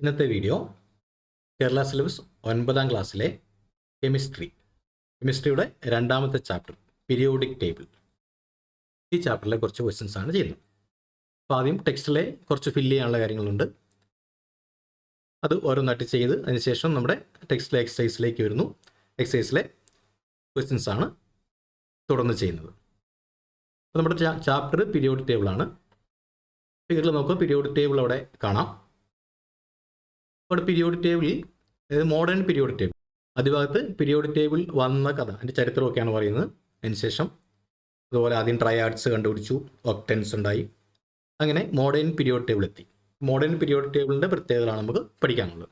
ഇന്നത്തെ video Kerala syllabus 9ാം ക്ലാസ്സിലെ കെമിസ്ട്രിയുടെ രണ്ടാമത്തെ ചാപ്റ്റർ പീരിയോഡിക് ടേബിൾ. ഈ ചാപ്റ്ററിലെ കുറച്ച് ക്വസ്റ്റ്യൻസ് ആണ് ചെയ്യുന്നത്. അപ്പോൾ ആദ്യം ടെക്സ്റ്റിലെ കുറച്ച് ഫില്ല് ചെയ്യാനുള്ള കാര്യങ്ങളുണ്ട്, അത് ഓരോന്നായിട്ട് ചെയ്ത് അതിനുശേഷം നമ്മുടെ ടെക്സ്റ്റിലെ എക്സസൈസിലേക്ക് വരുന്നു. എക്സസൈസിലെ ക്വസ്റ്റ്യൻസ് ആണ് തുടർന്ന് ചെയ്യുന്നത്. അപ്പോൾ നമ്മുടെ ചാപ്റ്റർ പീരിയോഡിക് ടേബിളാണ്. ഫിഗറിൽ നോക്കുക, പീരിയോഡിക് ടേബിൾ അവിടെ കാണാം. അവിടെ പീരിയോഡിക് ടേബിളിൽ, അതായത് മോഡേൺ പീരിയോഡിക് ടേബിൾ, ആദ്യഭാഗത്ത് പീരിയോഡിക് ടേബിൾ വന്ന കഥ, അതിൻ്റെ ചരിത്രമൊക്കെയാണ് പറയുന്നത്. അതിനുശേഷം അതുപോലെ ആദ്യം ട്രയാഡ്സ് കണ്ടുപിടിച്ചു, ഒക്ടൻസ് ഉണ്ടായി, അങ്ങനെ മോഡേൺ പീരിയോഡിക് ടേബിൾ എത്തി. മോഡേൺ പീരിയോഡിക് ടേബിളിൻ്റെ പ്രത്യേകതകളാണ് നമുക്ക് പഠിക്കാനുള്ളത്.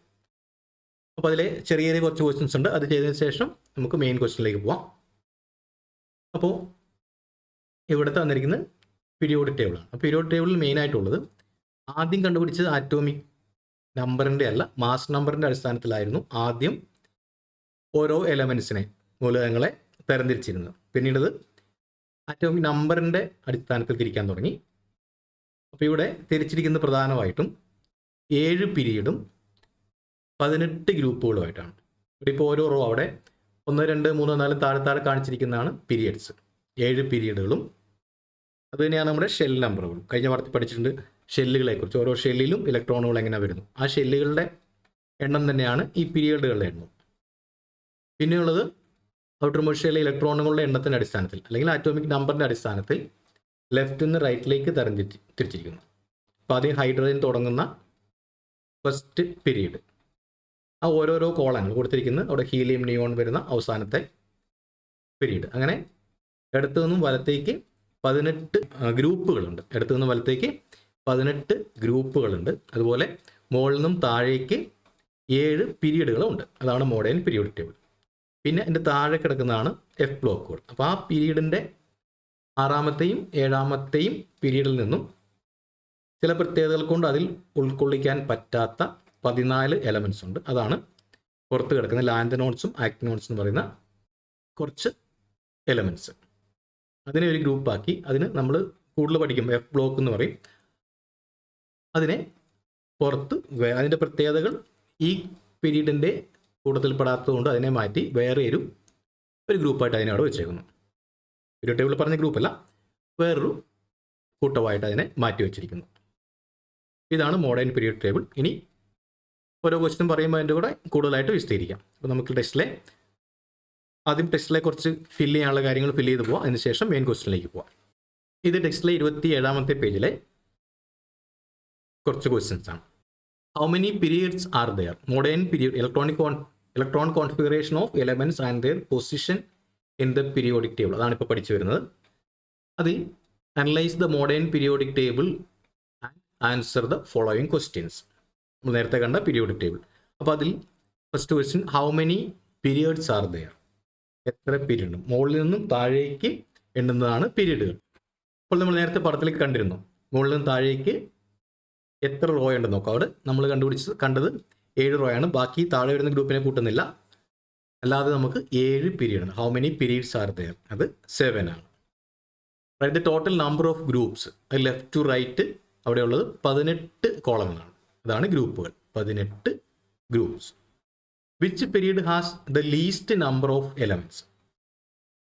അപ്പോൾ അതിലെ ചെറിയ ചെറിയ കുറച്ച് ക്വസ്റ്റ്യൻസ് ഉണ്ട്, അത് ചെയ്തതിന് ശേഷം നമുക്ക് മെയിൻ ക്വസ്റ്റ്യനിലേക്ക് പോവാം. അപ്പോൾ ഇവിടുത്തെ വന്നിരിക്കുന്നത് പീരിയോഡിക് ടേബിളാണ്. പീരിയോഡിക് ടേബിളിൽ മെയിനായിട്ടുള്ളത് ആദ്യം കണ്ടുപിടിച്ചത് ആറ്റോമിക് നമ്പറിൻ്റെ അല്ല, മാസ് നമ്പറിൻ്റെ അടിസ്ഥാനത്തിലായിരുന്നു ആദ്യം ഓരോ എലമെൻസിനെ, മൂലകങ്ങളെ തരംതിരിച്ചിരുന്നത്. പിന്നീട് ആറ്റോമിക് നമ്പറിൻ്റെ അടിസ്ഥാനത്തിൽ തിരിക്കാൻ തുടങ്ങി. അപ്പോൾ ഇവിടെ തിരിച്ചിരിക്കുന്നത് പ്രധാനമായിട്ടും 7 പീരീഡും 18 ഗ്രൂപ്പുകളുമായിട്ടാണ്. ഇവിടെ ഇപ്പോൾ ഓരോ റോ അവിടെ 1, 2, 3, 4 താഴെ കാണിച്ചിരിക്കുന്നതാണ് പീരിയഡ്സ്. 7 പീരീഡുകളും അത് തന്നെയാണ് നമ്മുടെ ഷെൽ നമ്പറുകളും. കഴിഞ്ഞ പാഠത്തിൽ പഠിച്ചിട്ടുണ്ട് ഷെല്ലുകളെക്കുറിച്ച്. ഓരോ ഷെല്ലിലും ഇലക്ട്രോണുകൾ എങ്ങനെ വരുന്നു, ആ ഷെല്ലുകളുടെ എണ്ണം തന്നെയാണ് ഈ പീരിയഡുകളുടെ എണ്ണം. പിന്നെയുള്ളത് ഔട്ടർ മോസ്റ്റ് ഷെല്ലിലെ ഇലക്ട്രോണുകളുടെ എണ്ണത്തിൻ്റെ അടിസ്ഥാനത്തിൽ, അല്ലെങ്കിൽ ആറ്റോമിക് നമ്പറിൻ്റെ അടിസ്ഥാനത്തിൽ ലെഫ്റ്റ് നിന്ന് റൈറ്റിലേക്ക് തിരിച്ചിരിക്കുന്നു. അപ്പോൾ ആദ്യം ഹൈഡ്രജൻ തുടങ്ങുന്ന ഫസ്റ്റ് പീരീഡ്, ആ ഓരോരോ കോളങ്ങൾ കൊടുത്തിരിക്കുന്നത്. അവിടെ ഹീലിയം, നിയോൺ വരുന്ന അവസാനത്തെ പീരീഡ്. അങ്ങനെ ഇടത്തു നിന്നും വലത്തേക്ക് 18 ഗ്രൂപ്പുകളുണ്ട്. ഇടത്തു നിന്നും വലത്തേക്ക് 18 ഗ്രൂപ്പുകളുണ്ട്. അതുപോലെ മുകളിൽ നിന്നും താഴേക്ക് 7 പീരീഡുകളുണ്ട്. അതാണ് മോഡേൺ പീരിയോഡിക് ടേബിൾ. പിന്നെ അതിൻ്റെ താഴെ കിടക്കുന്നതാണ് എഫ് ബ്ലോക്കുകൾ. അപ്പോൾ ആ പീരീഡിൻ്റെ 6ാമത്തെയും 7ാമത്തെയും പീരീഡിൽ നിന്നും ചില പ്രത്യേകതകൾ കൊണ്ട് അതിൽ ഉൾക്കൊള്ളിക്കാൻ പറ്റാത്ത 14 എലമെൻറ്റ്സ് ഉണ്ട്. അതാണ് പുറത്ത് കിടക്കുന്ന ലാന്തനോൺസും ആക്ടിനോൺസും എന്ന് പറയുന്ന കുറച്ച് എലമെൻറ്റ്സ്. അതിനെ ഒരു ഗ്രൂപ്പാക്കി, അതിന് നമ്മൾ കൂടുതൽ പഠിക്കും എഫ് ബ്ലോക്ക് എന്ന് പറയും. അതിനെ പുറത്ത് അതിൻ്റെ പ്രത്യേകതകൾ ഈ പീരീഡിൻ്റെ കൂട്ടത്തിൽപ്പെടാത്തതുകൊണ്ട് അതിനെ മാറ്റി വേറെ ഒരു ഗ്രൂപ്പായിട്ട് അതിനെ അവിടെ വെച്ചേക്കുന്നു. പീരിയോഡിക് ടേബിൾ പറഞ്ഞ ഗ്രൂപ്പല്ല, വേറൊരു കൂട്ടമായിട്ട് അതിനെ മാറ്റി വെച്ചിരിക്കുന്നു. ഇതാണ് മോഡേൺ പീരിയോഡിക് ടേബിൾ. ഇനി ഓരോ ക്വസ്റ്റ്യൻ പറയുമ്പോൾ അതിൻ്റെ കൂടെ കൂടുതലായിട്ട് വിശദീകരിക്കാം. അപ്പോൾ നമുക്ക് ആദ്യം ടെക്സ്റ്റിലെ കുറച്ച് ഫില്ല് ചെയ്യാനുള്ള കാര്യങ്ങൾ ഫില്ല് ചെയ്ത് പോവാം. അതിനുശേഷം മെയിൻ ക്വസ്റ്റ്യനിലേക്ക് പോവാം. ഇത് ടെക്സ്റ്റിലെ 27ാമത്തെ പേജിലെ കുറച്ച് ക്വസ്റ്റ്യൻസ് ആണ്. How many periods are there? Modern period electron configuration of elements and their position in the periodic table. അതാണ് ഇപ്പോൾ പഠിച്ചു വരുന്നത്. അതിൽ analyse the modern periodic table and answer the following questions. നമ്മൾ നേരത്തെ കണ്ട പീരിയോഡിക് ടേബിൾ. അപ്പോൾ അതിൽ first question, how many periods are there? എത്ര പീരീഡ്? മുകളിൽ നിന്നും താഴേക്ക് എണ്ണുന്നതാണ് പീരീഡുകൾ. അപ്പോൾ നമ്മൾ നേരത്തെ പടത്തിലേക്ക് കണ്ടിരുന്നു, മുകളിൽ നിന്നും താഴേക്ക് എത്ര റോ ഉണ്ടെന്ന് നോക്കാം. അവിടെ നമ്മൾ കണ്ടത് 7 റോ ആണ്. ബാക്കി താഴെ വരുന്ന ഗ്രൂപ്പിനെ കൂട്ടുന്നില്ല. അല്ലാതെ നമുക്ക് 7 period. How many periods are there? അത് 7 ആണ്. Write the total number of groups. Left to right അവിടെയുള്ളത് 18 കോളങ്ങളാണ്. അതാണ് ഗ്രൂപ്പുകൾ, 18 groups. Which period has the least number of elements?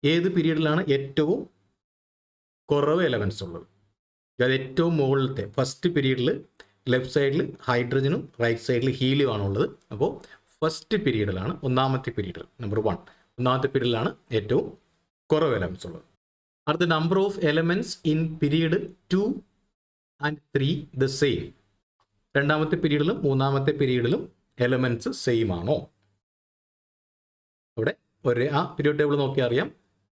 ഏത് പീരീഡിലാണ് ഏറ്റവും കുറവ് എലമെൻറ്റ്സ് ഉള്ളത്? അതായത് ഏറ്റവും മുകളിലത്തെ ഫസ്റ്റ് പീരീഡിൽ ലെഫ്റ്റ് സൈഡിൽ ഹൈഡ്രജനും റൈറ്റ് സൈഡിൽ ഹീലിയം ആണുള്ളത്. അപ്പോൾ ഫസ്റ്റ് പീരീഡിലാണ്, 1ാമത്തെ പീരീഡിൽ, നമ്പർ 1, 1ാമത്തെ പീരീഡിലാണ് ഏറ്റവും കുറവ് എലമെൻറ്റ്സ് ഉള്ളത്. Are the number of elements in period 2 and 3 the same? 2ാമത്തെ പീരീഡിലും 3ാമത്തെ പീരീഡിലും എലമെൻറ്റ്സ് സെയിം ആണോ? ഇവിടെ ആ പീരിയോഡ് ടേബിൾ നോക്കിയാൽ അറിയാം.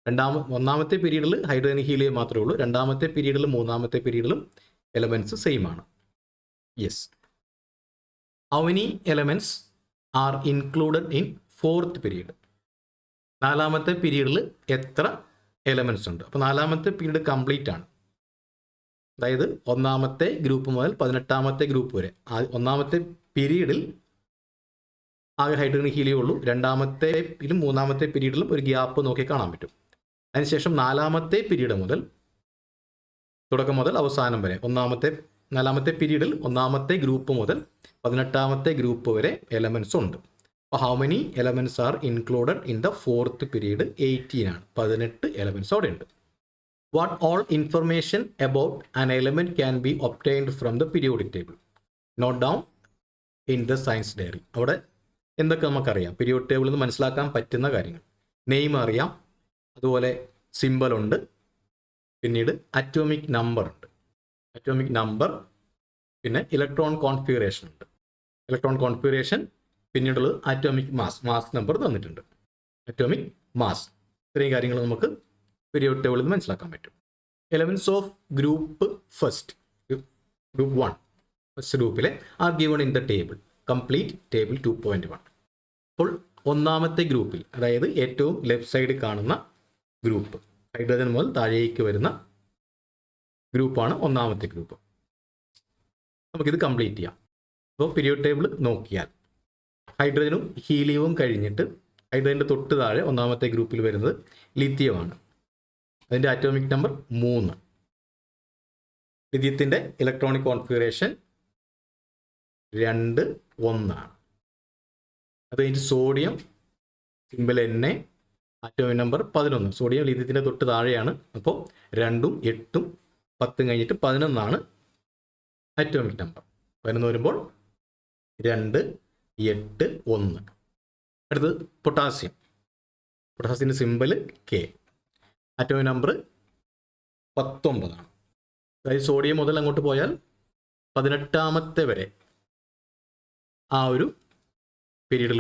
1ാമത്തെ പീരീഡിൽ ഹൈഡ്രജൻ ഹീലിയം മാത്രമേ ഉള്ളൂ. 2ാമത്തെ പീരീഡിലും 3ാമത്തെ പീരീഡിലും എലമെൻറ്റ്സ് സെയിം ആണ്. Yes. How many elements are included in 4th period? 4ാമത്തെ പീരീഡിൽ എത്ര എലമെൻറ്റ്സ് ഉണ്ട്? അപ്പോൾ 4ാമത്തെ പീരീഡ് കംപ്ലീറ്റ് ആണ്. അതായത് 1ാമത്തെ ഗ്രൂപ്പ് മുതൽ 18ാമത്തെ ഗ്രൂപ്പ് വരെ. 1ാമത്തെ പീരീഡിൽ ആകെ ഹൈഡ്രജൻ ഹീലിയം ഉള്ളൂ. 2ാമത്തെയിലും 3ാമത്തെ പീരീഡിലും ഒരു ഗ്യാപ്പ് നോക്കി കാണാൻ പറ്റും. അതിനുശേഷം 4ാമത്തെ പീരീഡ് മുതൽ തുടക്കം മുതൽ അവസാനം വരെ 1ാമത്തെ നാലാമത്തെ പീരീഡിൽ ഒന്നാമത്തെ ഗ്രൂപ്പ് മുതൽ 18ാമത്തെ ഗ്രൂപ്പ് വരെ എലമെൻറ്റ്സ് ഉണ്ട്. അപ്പോൾ how many elements are included in the 4th period? 18 ആണ്. 18 എലമെൻറ്റ്സ് അവിടെ ഉണ്ട്. What all information about an element can be obtained from the periodic table? Note down in the science diary. അവിടെ എന്തൊക്കെ നമുക്കറിയാം? Periodic ടേബിളിൽ നിന്ന് മനസ്സിലാക്കാൻ പറ്റുന്ന കാര്യങ്ങൾ. നെയിം അറിയാം, അതുപോലെ സിമ്പൽ ഉണ്ട്, പിന്നീട് അറ്റോമിക് നമ്പർ ഉണ്ട്. അറ്റോമിക് നമ്പർ, പിന്നെ ഇലക്ട്രോൺ കോൺഫിഗറേഷൻ ഉണ്ട്. ഇലക്ട്രോൺ കോൺഫിഗറേഷൻ, പിന്നീടുള്ളത് അറ്റോമിക് മാസ് നമ്പർ തന്നിട്ടുണ്ട്. അറ്റോമിക് മാസ്, ഇത്രയും കാര്യങ്ങൾ നമുക്ക് പീരിയോഡിക് ടേബിളിൽ നിന്ന് മനസ്സിലാക്കാൻ പറ്റും. Elements of group first, group 1, first ഗ്രൂപ്പിലെ are given in the table. Complete table 2.1. അപ്പോൾ ഒന്നാമത്തെ ഗ്രൂപ്പിൽ, അതായത് ഏറ്റവും ലെഫ്റ്റ് സൈഡിൽ കാണുന്ന ഗ്രൂപ്പ്, ഹൈഡ്രജൻ മുതൽ താഴേക്ക് വരുന്ന ഗ്രൂപ്പാണ് ഒന്നാമത്തെ ഗ്രൂപ്പ്. നമുക്കിത് കംപ്ലീറ്റ് ചെയ്യാം. അപ്പോൾ പീരിയോഡിക് ടേബിൾ നോക്കിയാൽ ഹൈഡ്രജനും ഹീലിയവും കഴിഞ്ഞിട്ട് ഹൈഡ്രജൻ്റെ തൊട്ട് താഴെ ഒന്നാമത്തെ ഗ്രൂപ്പിൽ വരുന്നത് ലിഥിയമാണ്. അതിൻ്റെ അറ്റോമിക് നമ്പർ 3. ലിഥിയത്തിൻ്റെ ഇലക്ട്രോണിക് കോൺഫിഗറേഷൻ 2, 1 ആണ്. അത് കഴിഞ്ഞിട്ട് sodium, symbol Na, atomic number 11. Sodium ലിഥിയത്തിൻ്റെ തൊട്ട് താഴെയാണ്. അപ്പോൾ 2ഉം 8ഉം 10 കഴിഞ്ഞിട്ട് 11 ആണ് അറ്റോമിക് നമ്പർ. 11 വരുമ്പോൾ 2, 8, 1. അടുത്തത് പൊട്ടാസ്യം. പൊട്ടാസ്യത്തിൻ്റെ സിമ്പിൾ K. അറ്റോമിക് നമ്പർ 19 ആണ്. അതായത് സോഡിയം മുതൽ അങ്ങോട്ട് പോയാൽ 18ാമത്തെ വരെ ആ ഒരു പീരീഡിൽ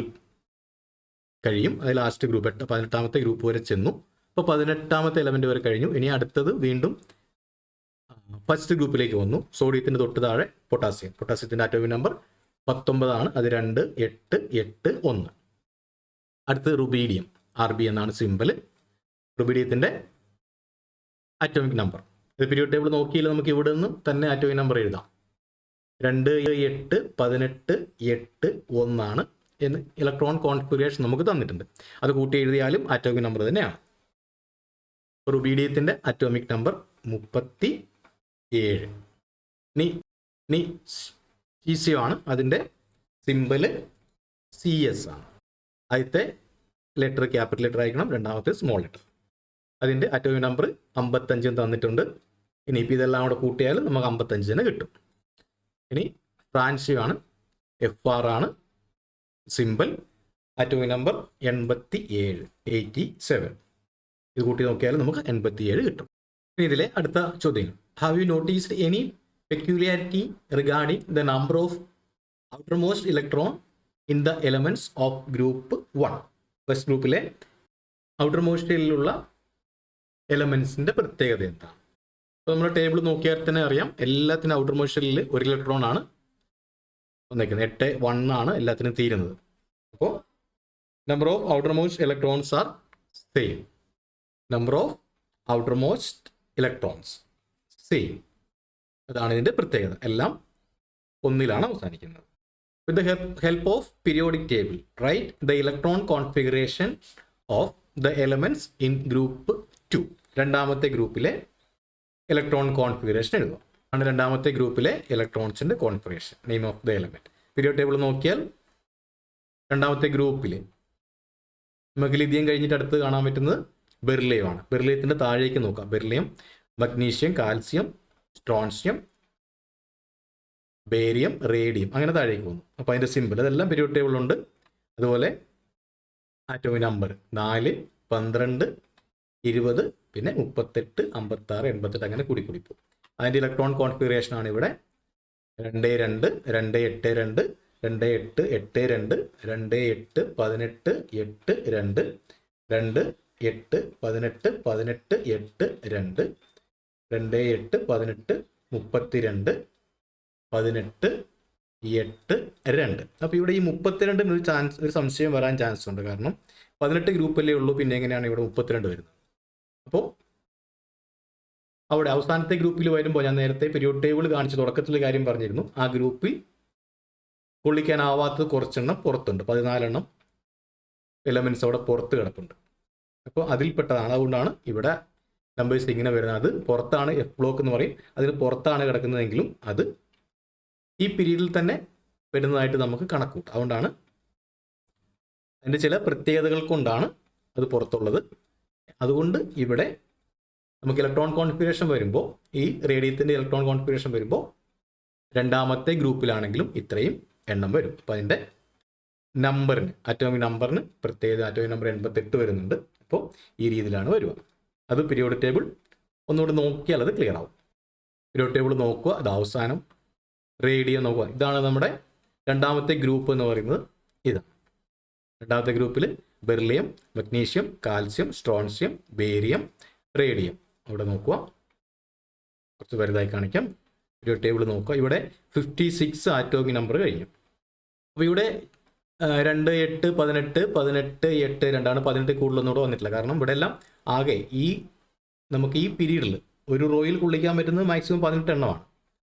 കഴിയും. അത് ലാസ്റ്റ് ഗ്രൂപ്പ് 18ാമത്തെ ഗ്രൂപ്പ് വരെ ചെന്നു. അപ്പോൾ 18ാമത്തെ എലമെൻറ്റ് വരെ കഴിഞ്ഞു. ഇനി അടുത്തത് വീണ്ടും ഫസ്റ്റ് ഗ്രൂപ്പിലേക്ക് വന്നു. സോഡിയത്തിൻ്റെ തൊട്ട് താഴെ പൊട്ടാസ്യം. പൊട്ടാസ്യത്തിൻ്റെ അറ്റോമിക് നമ്പർ 19 ആണ്. അത് 2, 8, 8, 1. അടുത്തത് റുബീഡിയം, RB എന്നാണ് സിമ്പിൾ. റുബീഡിയത്തിൻ്റെ അറ്റോമിക് നമ്പർ, ഇത് പീരിയോഡിക് ടേബിൾ നോക്കിയില്ല, നമുക്ക് ഇവിടെ നിന്നും തന്നെ അറ്റോമിക് നമ്പർ എഴുതാം. 2, 8, 18, 8, 1 ആണ് എന്ന് ഇലക്ട്രോൺ കോൺഫിഗറേഷൻ നമുക്ക് തന്നിട്ടുണ്ട്. അത് കൂട്ടി എഴുതിയാലും അറ്റോമിക് നമ്പർ തന്നെയാണ്. റുബീഡിയത്തിൻ്റെ അറ്റോമിക് നമ്പർ 37. ഇനി സീസിയം ആണ്. അതിൻ്റെ സിമ്പിൾ CS ആണ്. ആദ്യത്തെ ലെറ്റർ ക്യാപിറ്റൽ ലെറ്റർ ആയിരിക്കണം, രണ്ടാമത്തെ സ്മോൾ ലെറ്റർ. അതിൻ്റെ അറ്റോമിക് നമ്പർ 55 തന്നിട്ടുണ്ട്. ഇനിയിപ്പോൾ ഇതെല്ലാം കൂടെ കൂട്ടിയാൽ നമുക്ക് 55 തന്നെ കിട്ടും. ഇനി ഫ്രാൻസിയം ആണ്, FR ആണ് സിമ്പിൾ. Atomic number 87. ഇത് കൂട്ടി നോക്കിയാൽ നമുക്ക് 87 കിട്ടും. ഇനി ഇതിലെ അടുത്ത ചോദ്യങ്ങൾ. Have you noticed any peculiarity regarding the number of outermost electron in the elements of group 1? First ഗ്രൂപ്പിലെ ഔട്ടർമോസ്റ്റിലുള്ള എലമെൻറ്റ്സിൻ്റെ പ്രത്യേകത എന്താണ്? അപ്പോൾ നമ്മുടെ ടേബിൾ നോക്കിയാൽ തന്നെ അറിയാം, എല്ലാത്തിനും ഔട്ടർമോസ്റ്റിൽ 1 ഇലക്ട്രോൺ ആണ് വന്നേക്കുന്നത്. 8, 1 ആണ് എല്ലാത്തിനും തീരുന്നത്. അപ്പോൾ number of outermost electrons are same. Number of outermost electrons same. അതാണ് ഇതിൻ്റെ പ്രത്യേകത. എല്ലാം 1ലാണ് അവസാനിക്കുന്നത്. With the help of periodic table, write the electron configuration of the elements in group 2. രണ്ടാമത്തെ ഗ്രൂപ്പിലെ ഇലക്ട്രോൺ കോൺഫിഗറേഷൻ എഴുതുക. ആണ് രണ്ടാമത്തെ ഗ്രൂപ്പിലെ ഇലക്ട്രോൺസിൻ്റെ configuration, name of the element. Periodic table നോക്കിയാൽ രണ്ടാമത്തെ ഗ്രൂപ്പിൽ നമുക്ക് ലിഥിയം കഴിഞ്ഞിട്ട് അടുത്ത് കാണാൻ പറ്റുന്നത് ബെറിലിയമാണ്. ബെറിലിയത്തിൻ്റെ താഴേക്ക് നോക്കാം. Beryllium, magnesium, calcium, strontium, barium, radium, അങ്ങനെ താഴേക്ക് പോകുന്നു. അപ്പോൾ അതിൻ്റെ സിമ്പിൾ അതെല്ലാം പീരിയോഡിക് ടേബിളുണ്ട്. അതുപോലെ ആറ്റോമിക് നമ്പർ 4, 12, 20, പിന്നെ 38, 56, 88 അങ്ങനെ കൂടി പോകും. അതിൻ്റെ ഇലക്ട്രോൺ കോൺഫിഗറേഷൻ ആണ് ഇവിടെ 2, 2, 2, 8, 2, 2, 8, 8, 2, 2, 8, 18, 8, 2, 2, 8, 18, 18, 8, 2, 2, 8, 18, 32, 18, 8, 2. അപ്പോൾ ഇവിടെ ഈ 32 ഒരു സംശയം വരാൻ ചാൻസ് ഉണ്ട്. കാരണം 18 ഗ്രൂപ്പല്ലേ ഉള്ളൂ, പിന്നെ എങ്ങനെയാണ് ഇവിടെ 32 വരുന്നത്? അപ്പോൾ അവിടെ അവസാനത്തെ ഗ്രൂപ്പിൽ വരുമ്പോൾ ഞാൻ നേരത്തെ പീരിയോഡിക് ടേബിൾ കാണിച്ച് തുടക്കത്തിൽ കാര്യം പറഞ്ഞിരുന്നു. ആ ഗ്രൂപ്പിൽ കൊള്ളിക്കാനാവാത്തത് കുറച്ചെണ്ണം പുറത്തുണ്ട്. 14 എലമെൻറ്റ്സ് അവിടെ പുറത്ത് കിടപ്പുണ്ട്. അപ്പോൾ അതിൽപ്പെട്ടതാണ്. അതുകൊണ്ടാണ് ഇവിടെ നമ്പേഴ്സ് ഇങ്ങനെ വരുന്നത്. അത് പുറത്താണ്, എഫ് ബ്ലോക്ക് എന്ന് പറയും, അതിന് പുറത്താണ് കിടക്കുന്നതെങ്കിലും അത് ഈ പീരീഡിൽ തന്നെ വരുന്നതായിട്ട് നമുക്ക് കണക്കൂട്ടാം. അതുകൊണ്ടാണ് അതിൻ്റെ ചില പ്രത്യേകതകൾ കൊണ്ടാണ് അത് പുറത്തുള്ളത്. അതുകൊണ്ട് ഇവിടെ നമുക്ക് ഇലക്ട്രോൺ കോൺഫിഗറേഷൻ വരുമ്പോൾ, ഈ റേഡിയത്തിൻ്റെ ഇലക്ട്രോൺ കോൺഫിഗറേഷൻ വരുമ്പോൾ രണ്ടാമത്തെ ഗ്രൂപ്പിലാണെങ്കിലും ഇത്രയും എണ്ണം വരും. അപ്പോൾ അതിൻ്റെ നമ്പറിന്, അറ്റോമിക് നമ്പറിന് പ്രത്യേകത, അറ്റോമിക് നമ്പർ 88 വരുന്നുണ്ട്. അപ്പോൾ ഈ രീതിയിലാണ് വരിക. അത് പീരിയോഡിക് ടേബിൾ ഒന്നുകൂടി നോക്കിയാൽ അത് ക്ലിയർ ആവും. പീരിയോഡിക് ടേബിൾ നോക്കുക, അത് അവസാനം റേഡിയം നോക്കുക. ഇതാണ് നമ്മുടെ രണ്ടാമത്തെ ഗ്രൂപ്പ് എന്ന് പറയുന്നത്. ഇതാണ് രണ്ടാമത്തെ ഗ്രൂപ്പിൽ beryllium, magnesium, calcium, strontium, barium, radium. അവിടെ നോക്കുക, കുറച്ച് വലുതായി കാണിക്കാം. പീരിയോഡിക് ടേബിൾ നോക്കുക. ഇവിടെ 56 ആറ്റോമിക് നമ്പർ കഴിഞ്ഞു. അപ്പോൾ ഇവിടെ 2, 8, 18, 18, 8, 2 18 കൂടുതലൊന്നുകൂടെ വന്നിട്ടില്ല. കാരണം ഇവിടെ എല്ലാം ആകെ നമുക്ക് ഈ പീരീഡിൽ ഒരു റോയിൽ കൊള്ളിക്കാൻ പറ്റുന്നത് മാക്സിമം 18 എണ്ണമാണ്.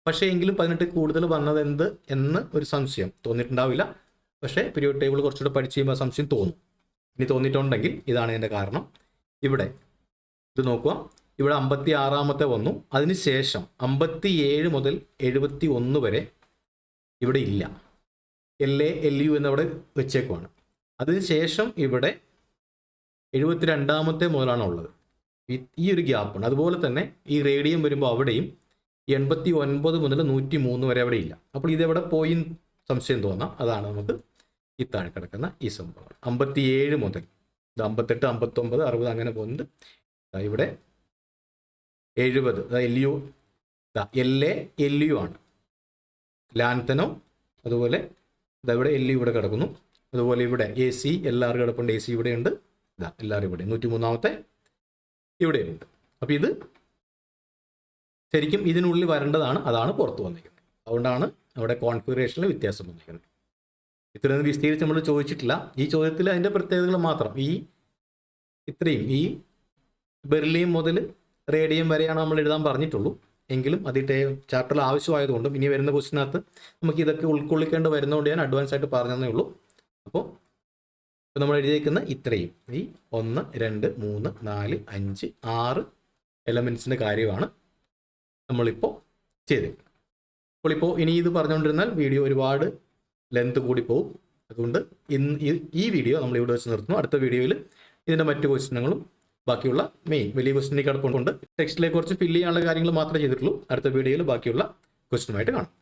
പക്ഷേ എങ്കിലും 18 കൂടുതൽ വന്നത് എന്ന് ഒരു സംശയം തോന്നിയിട്ടുണ്ടാവില്ല. പക്ഷേ പീരിയോഡിക് ടേബിൾ കുറച്ചുകൂടെ പഠിച്ച് കഴിയുമ്പോൾ സംശയം തോന്നും. ഇനി തോന്നിയിട്ടുണ്ടെങ്കിൽ ഇതാണ് ഇതിൻ്റെ കാരണം. ഇവിടെ ഇത് നോക്കുക, ഇവിടെ 56ാമത്തെ വന്നു. അതിനുശേഷം 57 മുതൽ 71 വരെ ഇവിടെ ഇല്ല. LA LU എന്നവിടെ വെച്ചേക്കുവാണ്. അതിനുശേഷം ഇവിടെ 72ാമത്തെ മുതലാണ് ഉള്ളത്. ഈ ഒരു ഗ്യാപ്പാണ്. അതുപോലെ തന്നെ ഈ റേഡിയം വരുമ്പോൾ അവിടെയും 89 മുതൽ 103 വരെ അവിടെ ഇല്ല. അപ്പോൾ ഇതെവിടെ പോയി സംശയം തോന്നാം. അതാണ് നമുക്ക് ഈ താഴെ കിടക്കുന്ന ഈ സംഭവം. 57 മുതൽ 58, 59, 60 അങ്ങനെ പോകുന്നുണ്ട്. ഇവിടെ 70, LU, LA LU ആണ്. ലാൻതനോ അതുപോലെ ഇവിടെ LU ഇവിടെ കിടക്കുന്നു. അതുപോലെ ഇവിടെ AC LR കിടപ്പുണ്ട്. AC ഇവിടെയുണ്ട്. LR ഇവിടെ 103ാമത്തെ ഇവിടെയുണ്ട്. അപ്പോൾ ഇത് ശരിക്കും ഇതിനുള്ളിൽ വരേണ്ടതാണ്, അതാണ് പുറത്ത് വന്നിരിക്കുന്നത്. അതുകൊണ്ടാണ് അവിടെ കോൺഫിഗറേഷനിൽ വ്യത്യാസം വന്നിരിക്കുന്നത്. ഇത്രയൊന്നും വിസ്തീരിച്ച് നമ്മൾ ചോദിച്ചിട്ടില്ല. ഈ ചോദ്യത്തിൽ അതിൻ്റെ പ്രത്യേകതകൾ മാത്രം, ഇത്രയും ഈ ബെർലിയം മുതൽ റേഡിയം വരെയാണ് നമ്മൾ എഴുതാൻ പറഞ്ഞിട്ടുള്ളൂ. എങ്കിലും അതിൻ്റെ ചാപ്റ്ററിൽ ആവശ്യമായതുകൊണ്ടും ഇനി വരുന്ന ക്വസ്റ്റിനകത്ത് നമുക്ക് ഇതൊക്കെ ഉൾക്കൊള്ളിക്കേണ്ടി വരുന്നതുകൊണ്ട് ഞാൻ അഡ്വാൻസ് ആയിട്ട് പറഞ്ഞതേ ഉള്ളൂ. അപ്പോൾ നമ്മൾ എഴുതിയേക്കുന്ന ഇത്രയും ഈ 1, 2, 3, 4, 5, 6 എലമെൻസിൻ്റെ കാര്യമാണ് നമ്മളിപ്പോൾ ചെയ്തേക്കുന്നത്. അപ്പോൾ ഇനി ഇത് പറഞ്ഞുകൊണ്ടിരുന്നാൽ വീഡിയോ ഒരുപാട് ലെങ്ത് കൂടി പോകും. അതുകൊണ്ട് ഈ വീഡിയോ നമ്മൾ ഇവിടെ വെച്ച് നിർത്തുന്നു. അടുത്ത വീഡിയോയിൽ ഇതിൻ്റെ മറ്റു ക്വസ്റ്റ്യനുകളും ബാക്കിയുള്ള വലിയ ക്വസ്റ്റ്യനിലേക്ക് കിടപ്പുണ്ട്. ടെക്സ്റ്റിലേക്ക് കുറച്ച് ഫില്ല് ചെയ്യാനുള്ള കാര്യങ്ങൾ മാത്രമേ ചെയ്തിട്ടുള്ളൂ. അടുത്ത വീഡിയോയിൽ ബാക്കിയുള്ള ക്വസ്റ്റ്യനുമായിട്ട് കാണാം.